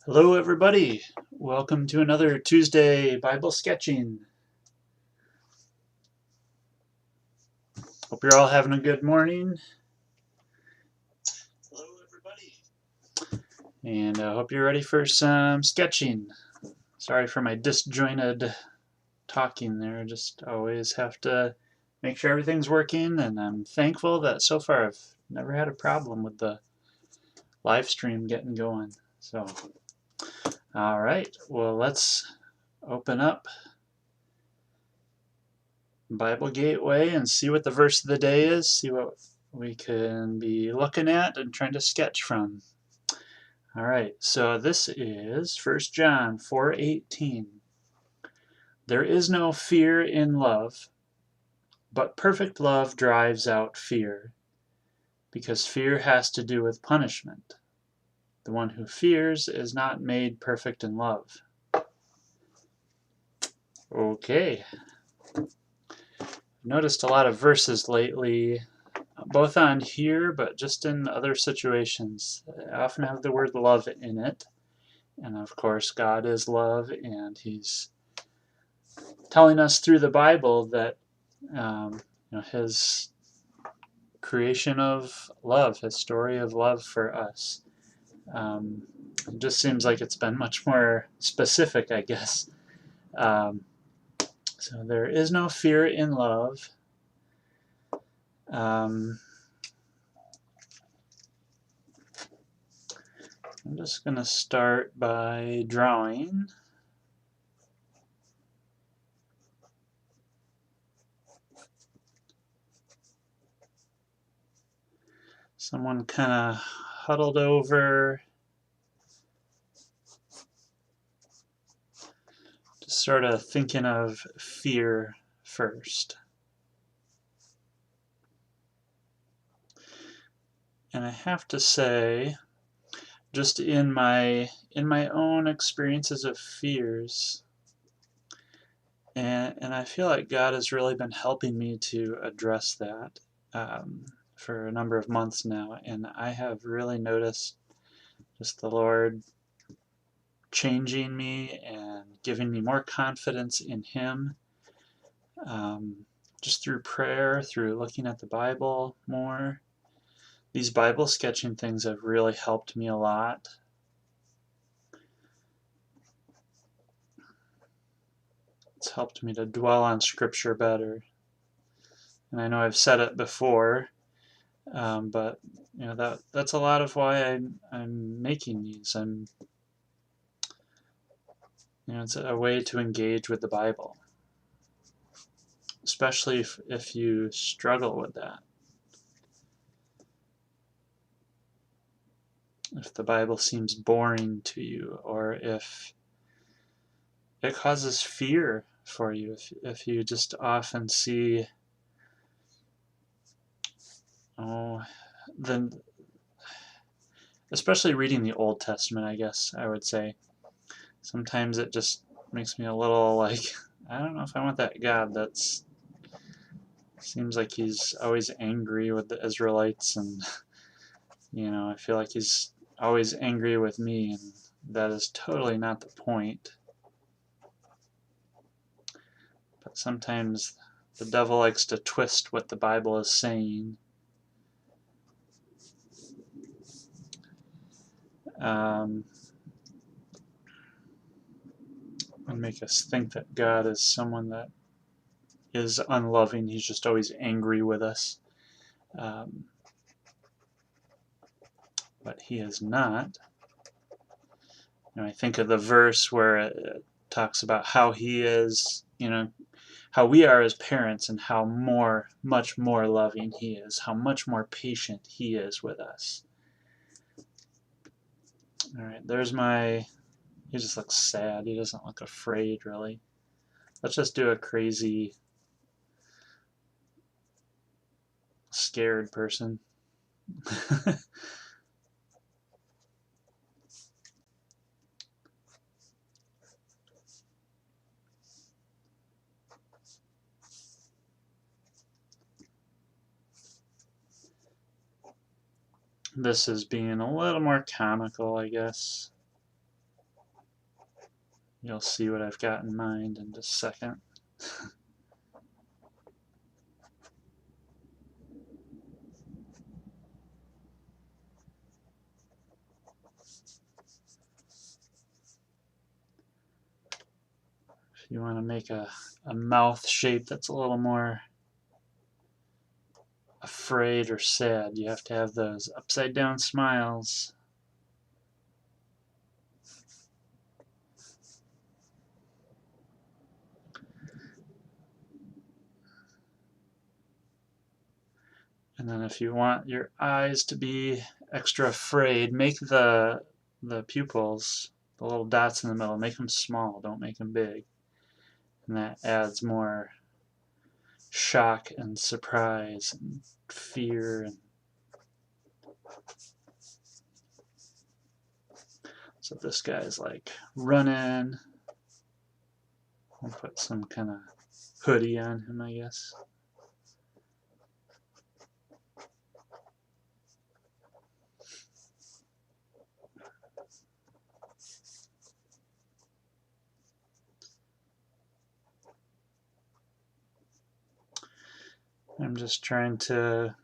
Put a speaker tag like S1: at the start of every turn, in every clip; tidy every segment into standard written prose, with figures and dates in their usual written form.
S1: Hello, everybody. Welcome to another Tuesday Bible sketching. Hope you're all having a good morning. Hello, everybody. And I hope you're ready for some sketching. Sorry for my disjointed talking there. Just always have to make sure everything's working, and I'm thankful that so far I've never had a problem with the live stream getting going. So, all right. Well, let's open up Bible Gateway and see what the verse of the day is, see what we can be looking at and trying to sketch from. All right, so this is 1 John 4:18. There is no fear in love, but perfect love drives out fear, because fear has to do with punishment. The one who fears is not made perfect in love. Okay. I've noticed a lot of verses lately, both on here, but just in other situations. I often have the word love in it. And of course, God is love, and He's telling us through the Bible that His creation of love, His story of love for us. It just seems like it's been much more specific, I guess. So there is no fear in love. I'm just going to start by drawing. Someone kind of huddled over, just sort of thinking of fear first. And I have to say, just in my own experiences of fears, and I feel like God has really been helping me to address that for a number of months now, and I have really noticed just the Lord changing me and giving me more confidence in Him, just through prayer, through looking at the Bible more. These Bible sketching things have really helped me a lot. It's helped me to dwell on Scripture better. And I know I've said it before, but that's a lot of why I'm making these. It's a way to engage with the Bible, especially if you struggle with that. If the Bible seems boring to you, or if it causes fear for you, if you just often see, then especially reading the Old Testament, I guess I would say, sometimes it just makes me a little like, I don't know if I want that God that's seems like He's always angry with the Israelites, and I feel like He's always angry with me, and that is totally not the point. But sometimes the devil likes to twist what the Bible is saying. And make us think that God is someone that is unloving. He's just always angry with us. But He is not. I think of the verse where it talks about how He is, how we are as parents, and how much more loving He is, how much more patient He is with us. All right, there's he just looks sad. He doesn't look afraid, really. Let's just do a crazy, scared person. This is being a little more comical, I guess. You'll see what I've got in mind in just a second. If you want to make a mouth shape that's a little more afraid or sad, you have to have those upside down smiles. And then if you want your eyes to be extra afraid, make the pupils, the little dots in the middle, make them small, don't make them big. And that adds more shock and surprise and fear. And so this guy's like running. I'll put some kind of hoodie on him, I guess. I'm just trying to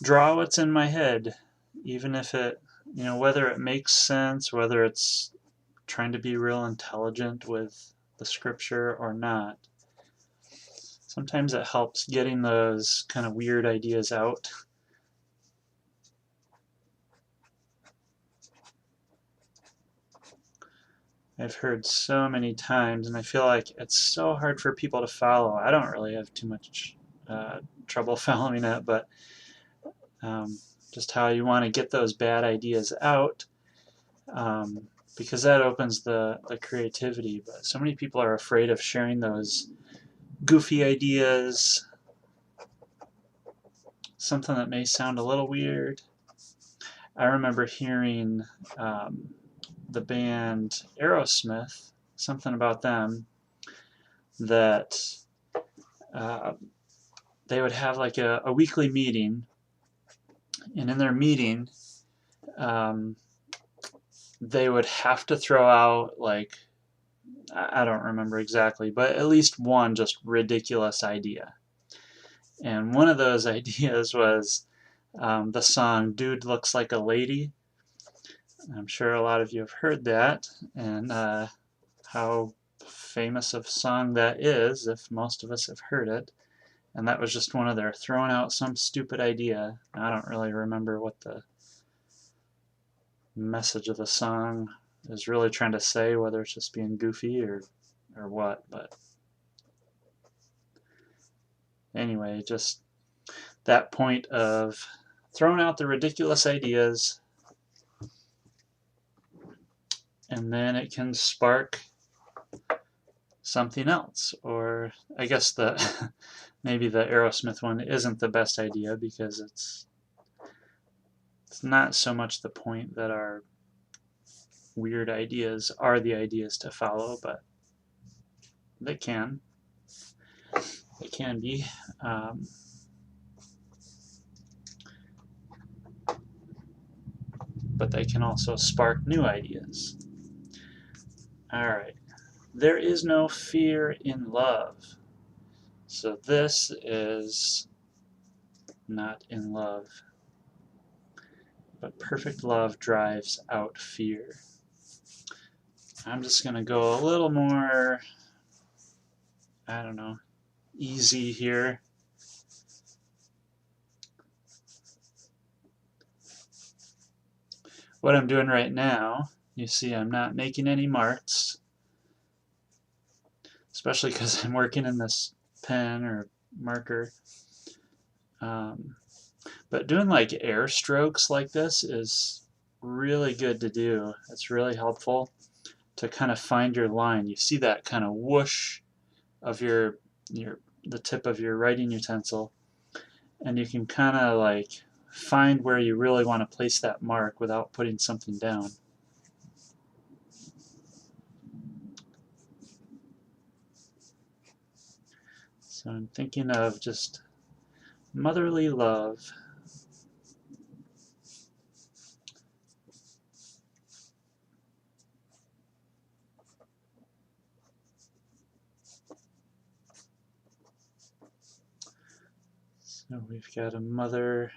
S1: draw what's in my head, even if it, whether it makes sense, whether it's trying to be real intelligent with the scripture or not. Sometimes it helps getting those kind of weird ideas out. I've heard so many times, and I feel like it's so hard for people to follow. I don't really have too much trouble following it, but just how you want to get those bad ideas out, because that opens the creativity. But so many people are afraid of sharing those goofy ideas, something that may sound a little weird. I remember hearing the band Aerosmith, something about them, that they would have like a weekly meeting, and in their meeting they would have to throw out, like, I don't remember exactly, but at least one just ridiculous idea. And one of those ideas was the song Dude Looks Like a Lady. I'm sure a lot of you have heard that, and how famous of a song that is, if most of us have heard it. And that was just one of their throwing out some stupid idea. I don't really remember what the message of the song is really trying to say, whether it's just being goofy or what, but anyway, just that point of throwing out the ridiculous ideas, and then it can spark something else. Or I guess maybe the Aerosmith one isn't the best idea, because it's not so much the point that our weird ideas are the ideas to follow, but they can be. But they can also spark new ideas. Alright, there is no fear in love. So this is not in love. But perfect love drives out fear. I'm just going to go a little more, I don't know, easy here. What I'm doing right now, you see I'm not making any marks, especially because I'm working in this pen or marker. But doing like air strokes like this is really good to do. It's really helpful to kind of find your line. You see that kind of whoosh of the tip of your writing utensil, and you can kind of like find where you really want to place that mark without putting something down. So I'm thinking of just motherly love. So we've got a mother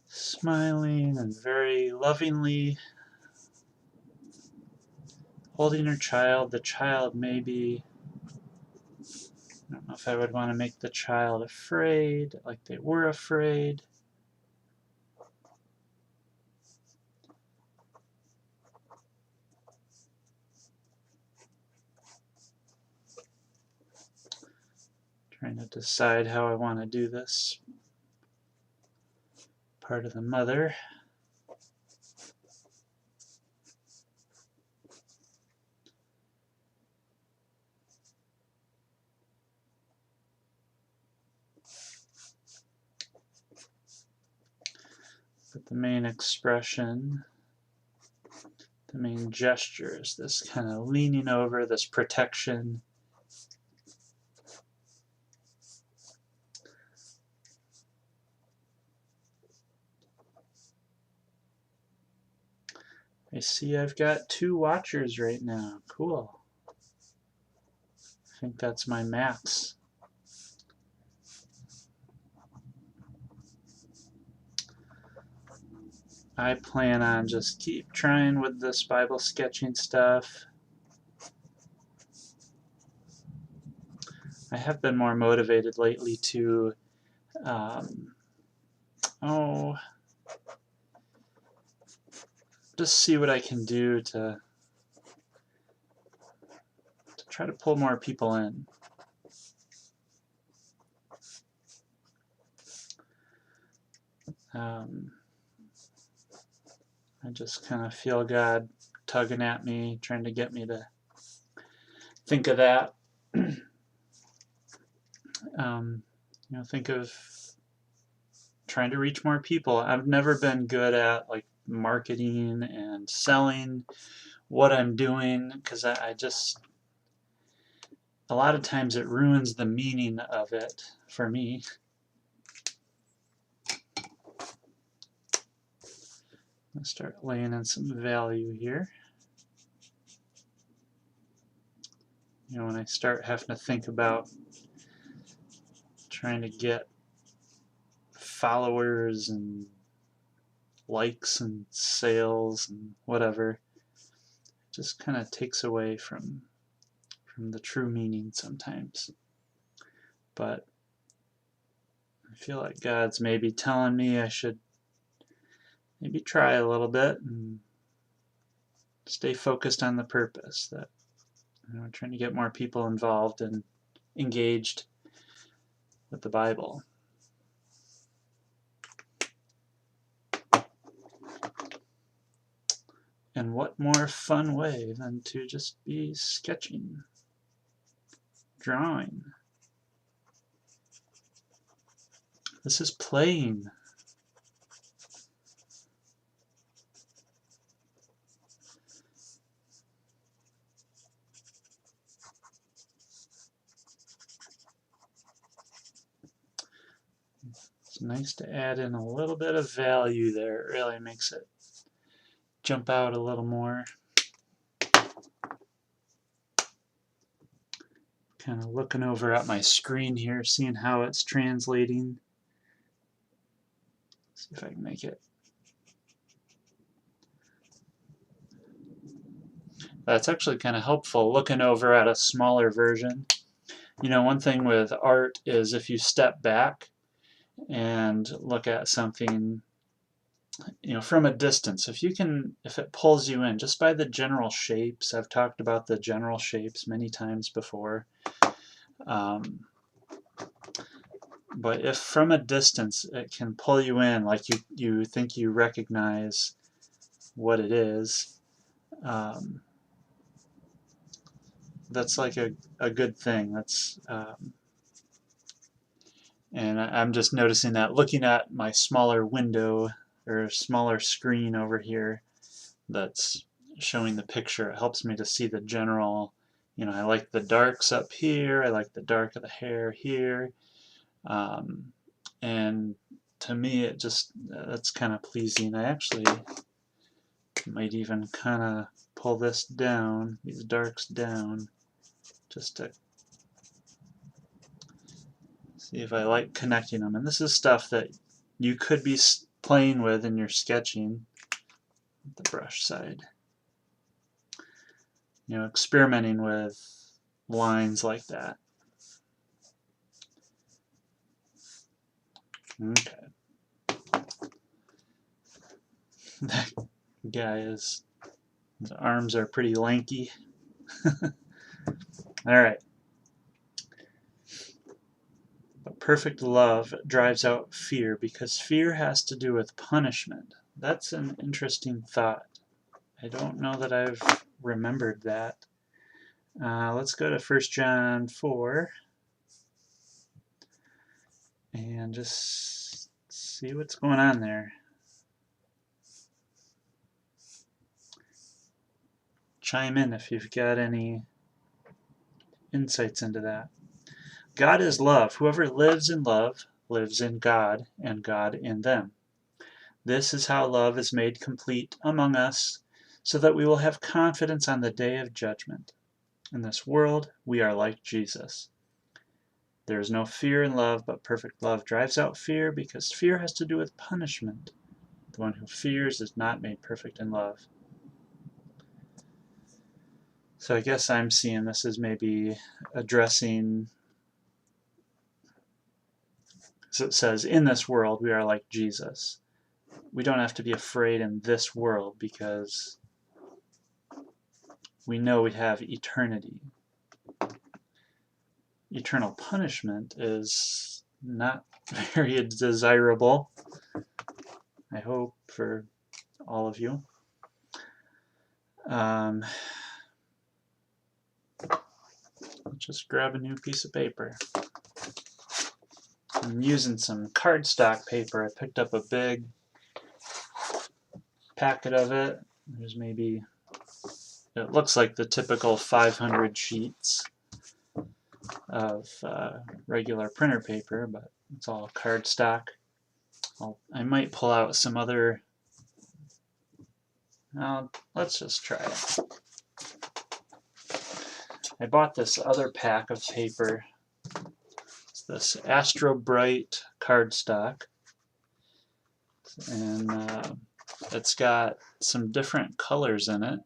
S1: smiling and very lovingly holding her child. The child maybe, I don't know if I would want to make the child afraid, like they were afraid. Trying to decide how I want to do this. Part of the mother. But the main expression, the main gesture is this kind of leaning over, this protection. I see I've got 2 watchers right now. Cool. I think that's my max. I plan on just keep trying with this Bible sketching stuff. I have been more motivated lately to just see what I can do to try to pull more people in. I just kind of feel God tugging at me, trying to get me to think of that. Think of trying to reach more people. I've never been good at like marketing and selling what I'm doing, because I just, a lot of times it ruins the meaning of it for me. Let's start laying in some value here. When I start having to think about trying to get followers and likes and sales and whatever, it just kind of takes away from the true meaning sometimes. But I feel like God's maybe telling me I should maybe try a little bit and stay focused on the purpose, that I'm trying to get more people involved and engaged with the Bible. And what more fun way than to just be sketching, drawing. This is playing. It's nice to add in a little bit of value there. It really makes it jump out a little more. Kind of looking over at my screen here, seeing how it's translating. See if I can make it. That's actually kind of helpful, looking over at a smaller version. One thing with art is if you step back and look at something, from a distance, if it pulls you in just by the general shapes. I've talked about the general shapes many times before. But if from a distance it can pull you in, like you think you recognize what it is, that's like a good thing. That's and I'm just noticing that looking at my smaller window or smaller screen over here that's showing the picture, it helps me to see the general. I like the darks up here, I like the dark of the hair here, and to me it just, that's kind of pleasing. I actually Might even kind of pull this down, these darks down, just to see if I like connecting them. And this is stuff that you could be playing with in your sketching, the brush side. You know, experimenting with lines like that. Okay. That guy is, his arms are pretty lanky. Alright. But perfect love drives out fear because fear has to do with punishment. That's an interesting thought. I don't know that I've remembered that. Let's go to 1 John 4 and just see what's going on there. Chime in if you've got any insights into that. God is love. Whoever lives in love lives in God, and God in them. This is how love is made complete among us, so that we will have confidence on the day of judgment. In this world, we are like Jesus. There is no fear in love, but perfect love drives out fear, because fear has to do with punishment. The one who fears is not made perfect in love. So I guess I'm seeing this as maybe addressing, so it says, in this world we are like Jesus. We don't have to be afraid in this world because we know we have eternity. Eternal punishment is not very desirable, I hope, for all of you. Just grab a new piece of paper. I'm using some cardstock paper. I picked up a big packet of it. There's maybe, it looks like the typical 500 sheets of regular printer paper, but it's all cardstock. I might pull out some other, let's just try it. I bought this other pack of paper. It's this Astro Bright cardstock, and it's got some different colors in it.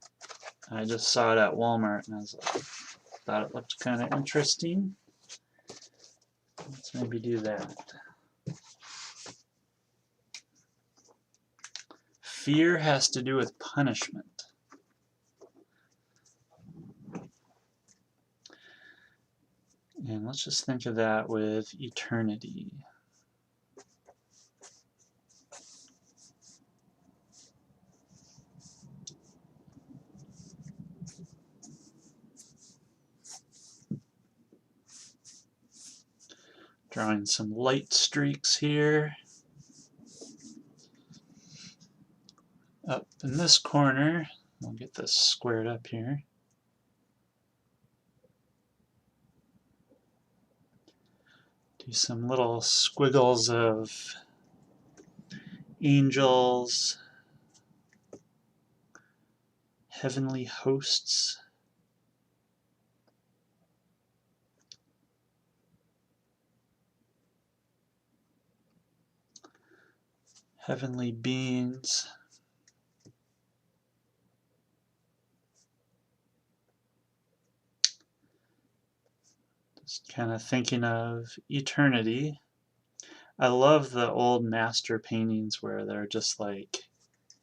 S1: I just saw it at Walmart and I was like, thought it looked kind of interesting. Let's maybe do that. Fear has to do with punishment. And let's just think of that with eternity. Drawing some light streaks here. Up in this corner, we'll get this squared up here. Do some little squiggles of angels, heavenly hosts. Heavenly beings. Just kind of thinking of eternity. I love the old master paintings where they're just like,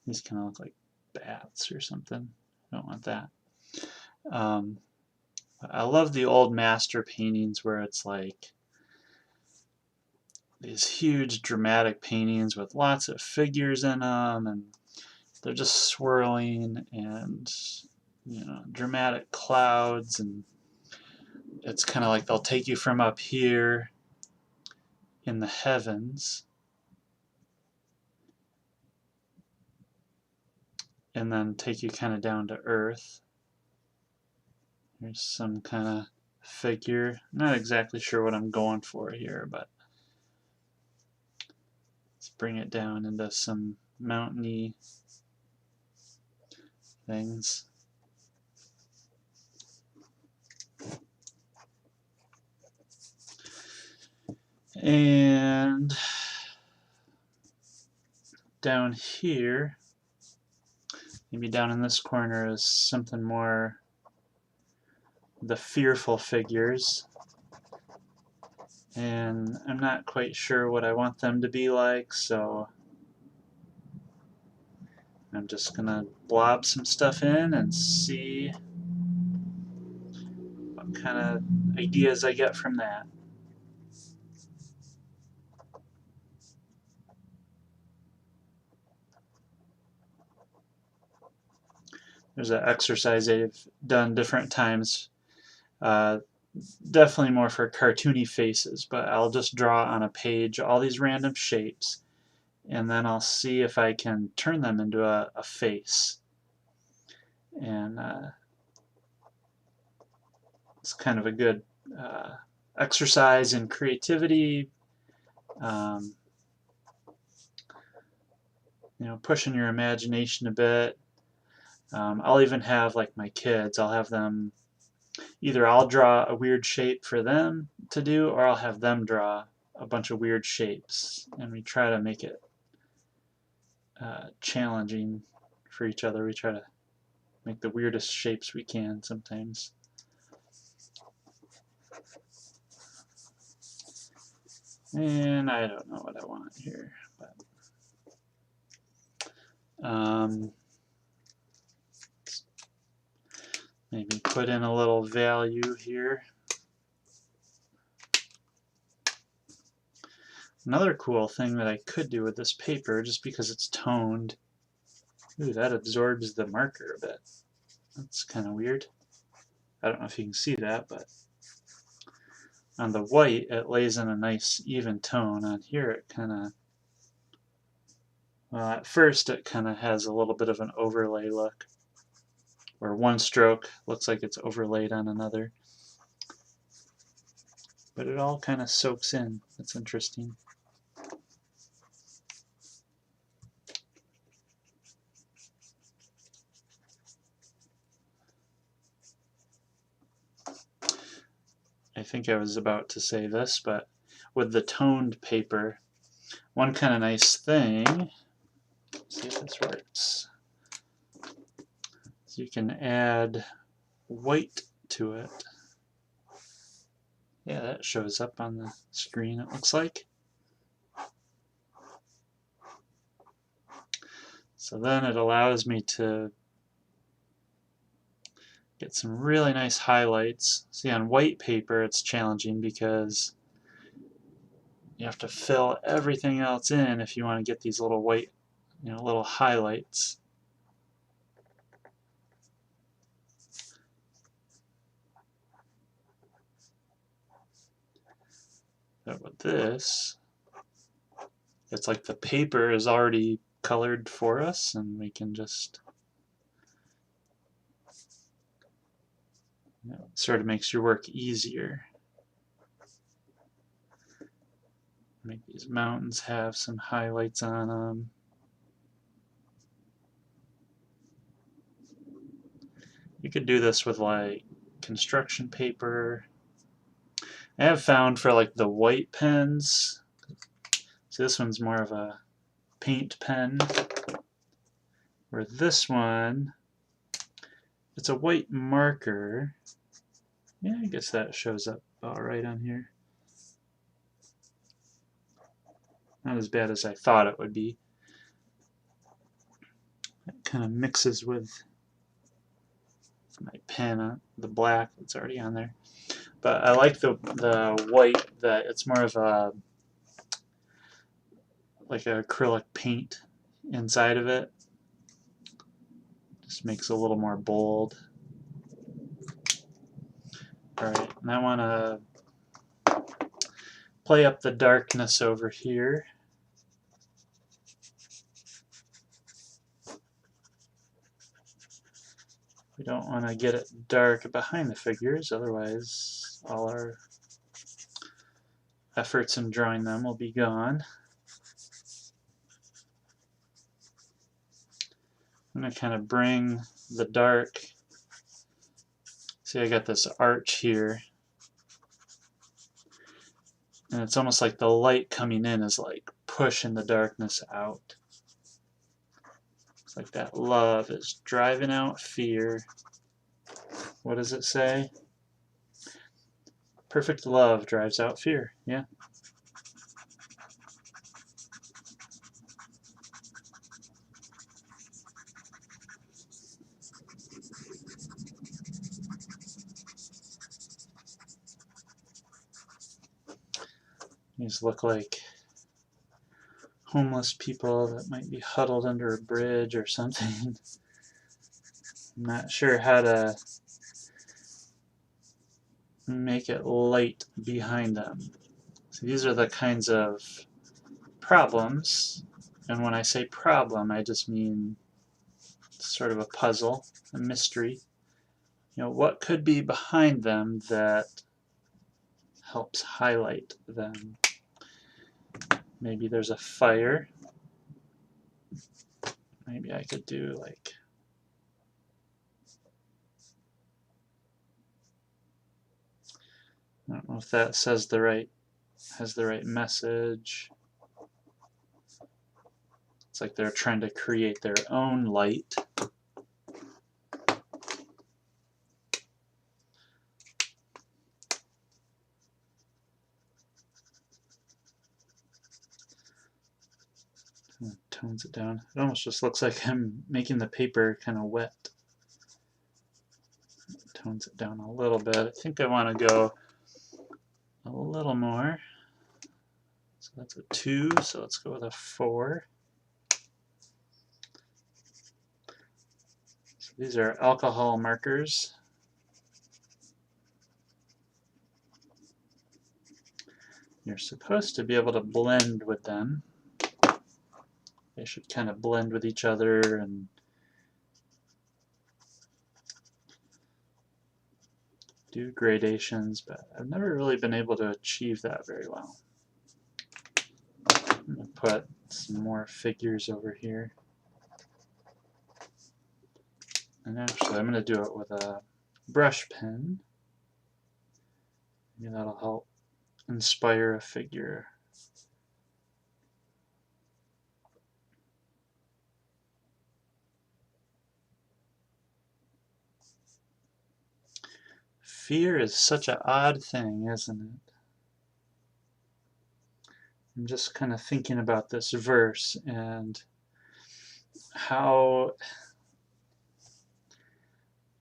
S1: these kind of look like bats or something. I don't want that. I love the old master paintings where it's like these huge dramatic paintings with lots of figures in them, and they're just swirling, and you know, dramatic clouds, and it's kind of like they'll take you from up here in the heavens and then take you kind of down to earth. There's some kind of figure. Not exactly sure what I'm going for here, but let's bring it down into some mountainy things. And down here, maybe down in this corner is something more the fearful figures. And I'm not quite sure what I want them to be like, so I'm just gonna blob some stuff in and see what kind of ideas I get from that. There's an exercise I've done different times. Definitely more for cartoony faces, but I'll just draw on a page all these random shapes, and then I'll see if I can turn them into a face. And it's kind of a good exercise in creativity, you know, pushing your imagination a bit. I'll even have, like my kids, I'll have them, either I'll draw a weird shape for them to do, or I'll have them draw a bunch of weird shapes, and we try to make it challenging for each other. We try to make the weirdest shapes we can sometimes. And I don't know what I want here, but maybe put in a little value here. Another cool thing that I could do with this paper, just because it's toned, ooh, that absorbs the marker a bit. That's kind of weird. I don't know if you can see that, but on the white it lays in a nice even tone. On here it kind of, well, at first it kind of has a little bit of an overlay look, where one stroke looks like it's overlaid on another. But it all kind of soaks in. It's interesting. I think I was about to say this, but with the toned paper, one kind of nice thing, let's see if this works, so you can add white to it. Yeah, that shows up on the screen, it looks like. So then it allows me to get some really nice highlights. See, on white paper it's challenging because you have to fill everything else in if you want to get these little white, you know, little highlights. But with this, it's like the paper is already colored for us, and we can just, you know, it sort of makes your work easier. Make these mountains have some highlights on them. You could do this with like construction paper. I have found for like the white pens, so this one's more of a paint pen, where this one, it's a white marker. Yeah, I guess that shows up all right on here. Not as bad as I thought it would be. It kind of mixes with my pen, the black that's already on there. But I like the white, that it's more of a like an acrylic paint inside of it. Just makes it a little more bold. Alright, and I want to play up the darkness over here. We don't want to get it dark behind the figures, otherwise all our efforts in drawing them will be gone. I'm going to kind of bring the dark. See, I got this arch here, and it's almost like the light coming in is like pushing the darkness out. It's like that love is driving out fear. What does it say? Perfect love drives out fear. Yeah. These look like homeless people that might be huddled under a bridge or something. I'm not sure how to make it light behind them. So these are the kinds of problems, and when I say problem, I just mean sort of a puzzle, a mystery. You know, what could be behind them that helps highlight them? Maybe there's a fire. Maybe I could do like I don't know if that says has the right message. It's like they're trying to create their own light. Tones it down. It almost just looks like I'm making the paper kind of wet. Tones it down a little bit. I think I want to go a little more. So that's a 2, so let's go with a 4. So these are alcohol markers. You're supposed to be able to blend with them. They should kind of blend with each other and do gradations, but I've never really been able to achieve that very well. I'm going to put some more figures over here. And actually, I'm going to do it with a brush pen. Maybe that'll help inspire a figure. Fear is such an odd thing, isn't it? I'm just kind of thinking about this verse and how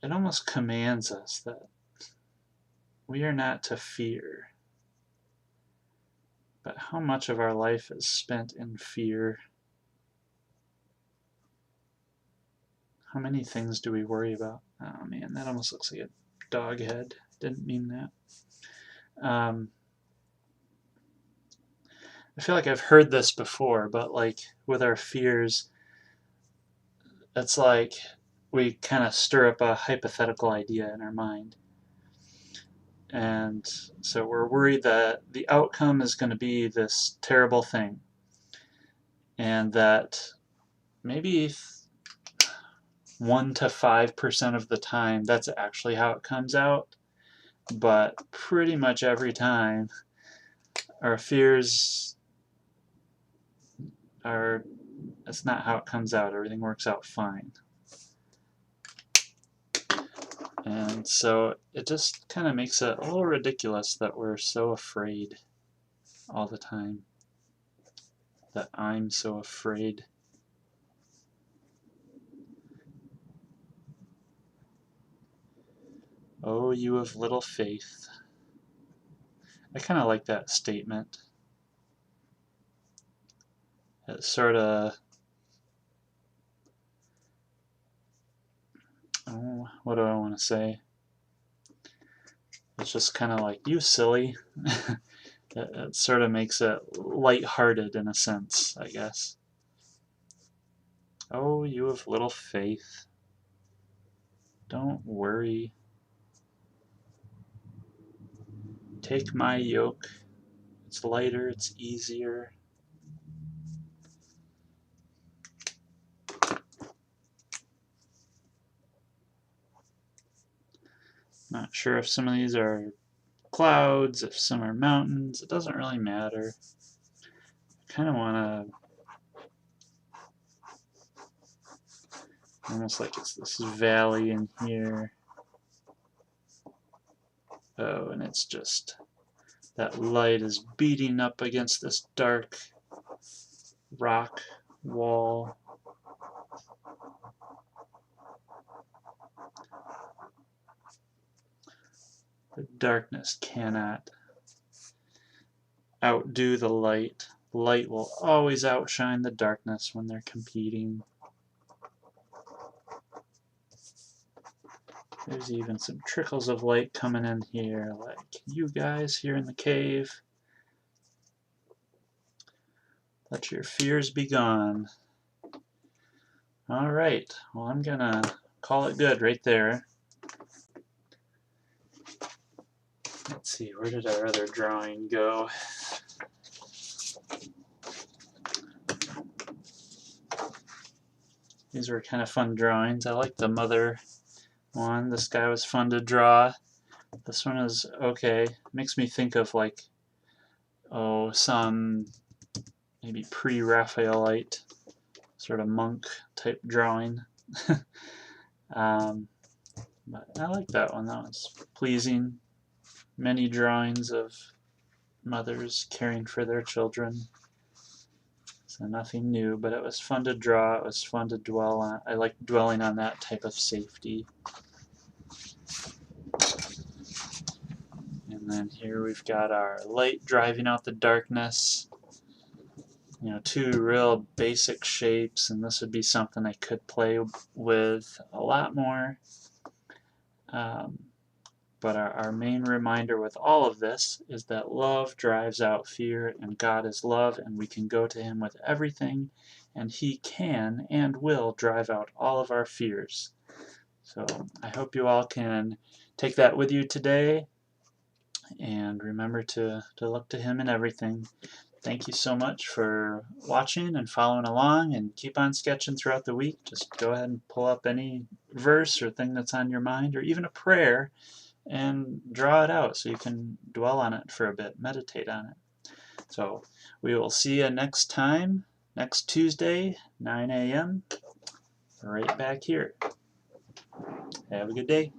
S1: it almost commands us that we are not to fear. But how much of our life is spent in fear? How many things do we worry about? Oh man, that almost looks like a dog head. Didn't mean that. I feel like I've heard this before, but like with our fears, it's like we kind of stir up a hypothetical idea in our mind. And so we're worried that the outcome is going to be this terrible thing. And that maybe 1 to 5% of the time that's actually how it comes out. But pretty much every time our fears are, that's not how it comes out. Everything works out fine. And so it just kind of makes it a little ridiculous that we're so afraid all the time. That I'm so afraid. Oh, you of little faith. I kind of like that statement. It sort of, oh, what do I want to say? It's just kind of like, you silly. It sort of makes it lighthearted in a sense, I guess. Oh, you of little faith. Don't worry. Take my yoke. It's lighter, it's easier. sure if some of these are clouds, if some are mountains. It doesn't really matter. I kind of want to, almost like it's this valley in here. Oh, and it's just, that light is beating up against this dark rock wall. The darkness cannot outdo the light. Light will always outshine the darkness when they're competing. There's even some trickles of light coming in here, like you guys here in the cave. Let your fears be gone. Alright, well, I'm gonna call it good right there. Let's see, where did our other drawing go? These were kind of fun drawings. I like the mother one. This guy was fun to draw. This one is okay. Makes me think of like, oh, some maybe pre-Raphaelite sort of monk type drawing. But I like that one. That was pleasing. Many drawings of mothers caring for their children. So nothing new, but it was fun to draw. It was fun to dwell on. I like dwelling on that type of safety. And then here we've got our light driving out the darkness. You know, two real basic shapes, and this would be something I could play with a lot more. But our main reminder with all of this is that love drives out fear, and God is love, and we can go to Him with everything, and He can and will drive out all of our fears. So I hope you all can take that with you today, and remember to look to Him in everything. Thank you so much for watching and following along, and keep on sketching throughout the week. Just go ahead and pull up any verse or thing that's on your mind, or even a prayer, and draw it out so you can dwell on it for a bit, meditate on it. So we will see you next time, next Tuesday, 9 a.m., right back here. Have a good day.